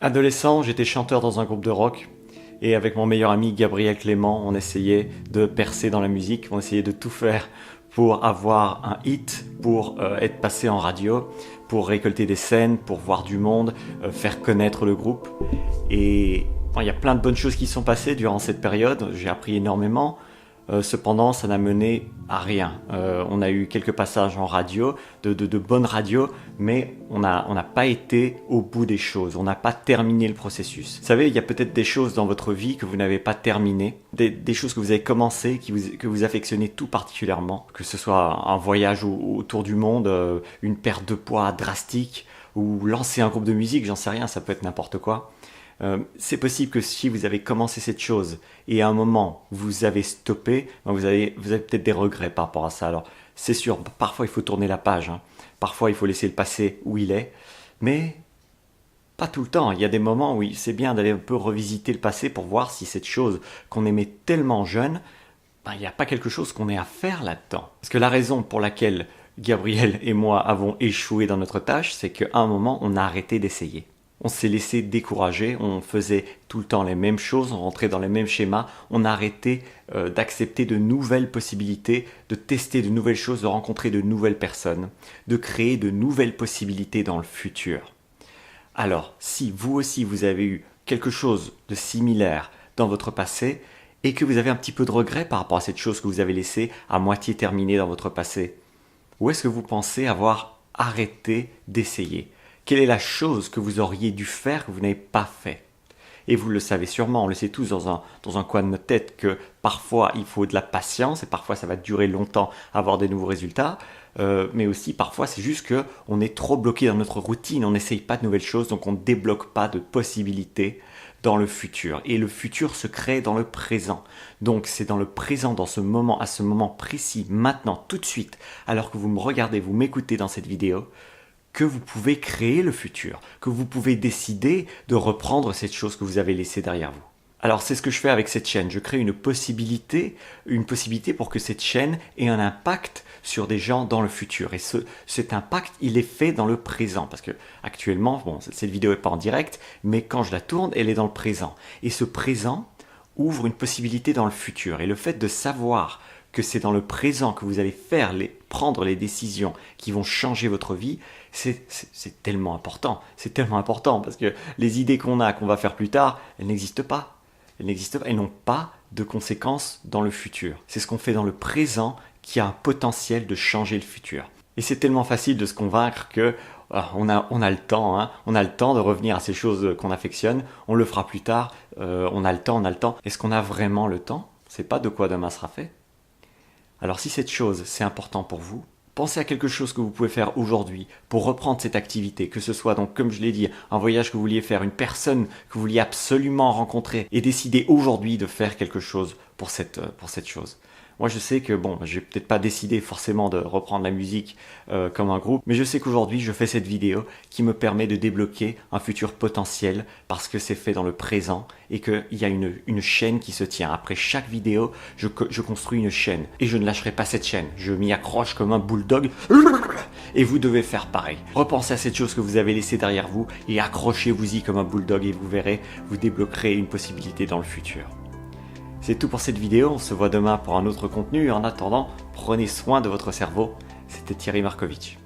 Adolescent, j'étais chanteur dans un groupe de rock et avec mon meilleur ami Gabriel Clément, on essayait de percer dans la musique, on essayait de tout faire pour avoir un hit, pour être passé en radio, pour récolter des scènes, pour voir du monde, faire connaître le groupe. Et bon, il y a plein de bonnes choses qui sont passées durant cette période, j'ai appris énormément. Cependant, ça n'a mené à rien. On a eu quelques passages en radio, de bonnes radios, mais on n'a pas été au bout des choses. On n'a pas terminé le processus. Vous savez, il y a peut-être des choses dans votre vie que vous n'avez pas terminées, des choses que vous avez commencées, que vous affectionnez tout particulièrement, que ce soit un voyage autour du monde, une perte de poids drastique, ou lancer un groupe de musique, j'en sais rien, ça peut être n'importe quoi. C'est possible que si vous avez commencé cette chose et à un moment vous avez stoppé, vous avez peut-être des regrets par rapport à ça. Alors c'est sûr, parfois il faut tourner la page, hein. Parfois il faut laisser le passé où il est, mais pas tout le temps. Il y a des moments où c'est bien d'aller un peu revisiter le passé pour voir si cette chose qu'on aimait tellement jeune, il n'y a pas quelque chose qu'on ait à faire là-dedans. Parce que la raison pour laquelle Gabriel et moi avons échoué dans notre tâche, c'est qu'à un moment on a arrêté d'essayer. On s'est laissé décourager, on faisait tout le temps les mêmes choses, on rentrait dans les mêmes schémas, on a arrêté d'accepter de nouvelles possibilités, de tester de nouvelles choses, de rencontrer de nouvelles personnes, de créer de nouvelles possibilités dans le futur. Alors, si vous aussi vous avez eu quelque chose de similaire dans votre passé et que vous avez un petit peu de regret par rapport à cette chose que vous avez laissée à moitié terminée dans votre passé, où est-ce que vous pensez avoir arrêté d'essayer ? Quelle est la chose que vous auriez dû faire que vous n'avez pas fait? Et vous le savez sûrement, on le sait tous dans un coin de notre tête que parfois il faut de la patience et parfois ça va durer longtemps à avoir des nouveaux résultats. Mais aussi parfois c'est juste qu'on est trop bloqué dans notre routine, on n'essaye pas de nouvelles choses, donc on ne débloque pas de possibilités dans le futur. Et le futur se crée dans le présent. Donc c'est dans le présent, dans ce moment, à ce moment précis, maintenant, tout de suite, alors que vous me regardez, vous m'écoutez dans cette vidéo, que vous pouvez créer le futur, que vous pouvez décider de reprendre cette chose que vous avez laissée derrière vous. Alors c'est ce que je fais avec cette chaîne, je crée une possibilité pour que cette chaîne ait un impact sur des gens dans le futur. Et cet impact, il est fait dans le présent, parce que actuellement, bon, cette vidéo n'est pas en direct, mais quand je la tourne, elle est dans le présent. Et ce présent ouvre une possibilité dans le futur. Et le fait de savoir que c'est dans le présent que vous allez prendre les décisions qui vont changer votre vie, c'est tellement important. C'est tellement important parce que les idées qu'on va faire plus tard, elles n'existent pas. Elles n'ont pas de conséquences dans le futur. C'est ce qu'on fait dans le présent qui a un potentiel de changer le futur. Et c'est tellement facile de se convaincre que on a le temps, hein. On a le temps de revenir à ces choses qu'on affectionne. On le fera plus tard. On a le temps. Est-ce qu'on a vraiment le temps? C'est pas de quoi demain sera fait. Alors si cette chose, c'est important pour vous, pensez à quelque chose que vous pouvez faire aujourd'hui pour reprendre cette activité, que ce soit donc, comme je l'ai dit, un voyage que vous vouliez faire, une personne que vous vouliez absolument rencontrer et décider aujourd'hui de faire quelque chose pour cette chose. Moi je sais que bon, je vais peut-être pas décider forcément de reprendre la musique comme un groupe, mais je sais qu'aujourd'hui je fais cette vidéo qui me permet de débloquer un futur potentiel parce que c'est fait dans le présent et qu'il y a une chaîne qui se tient. Après chaque vidéo, je construis une chaîne et je ne lâcherai pas cette chaîne. Je m'y accroche comme un bulldog et vous devez faire pareil. Repensez à cette chose que vous avez laissée derrière vous et accrochez-vous-y comme un bulldog et vous verrez, vous débloquerez une possibilité dans le futur. C'est tout pour cette vidéo, on se voit demain pour un autre contenu. En attendant, prenez soin de votre cerveau. C'était Thierry Markovitch.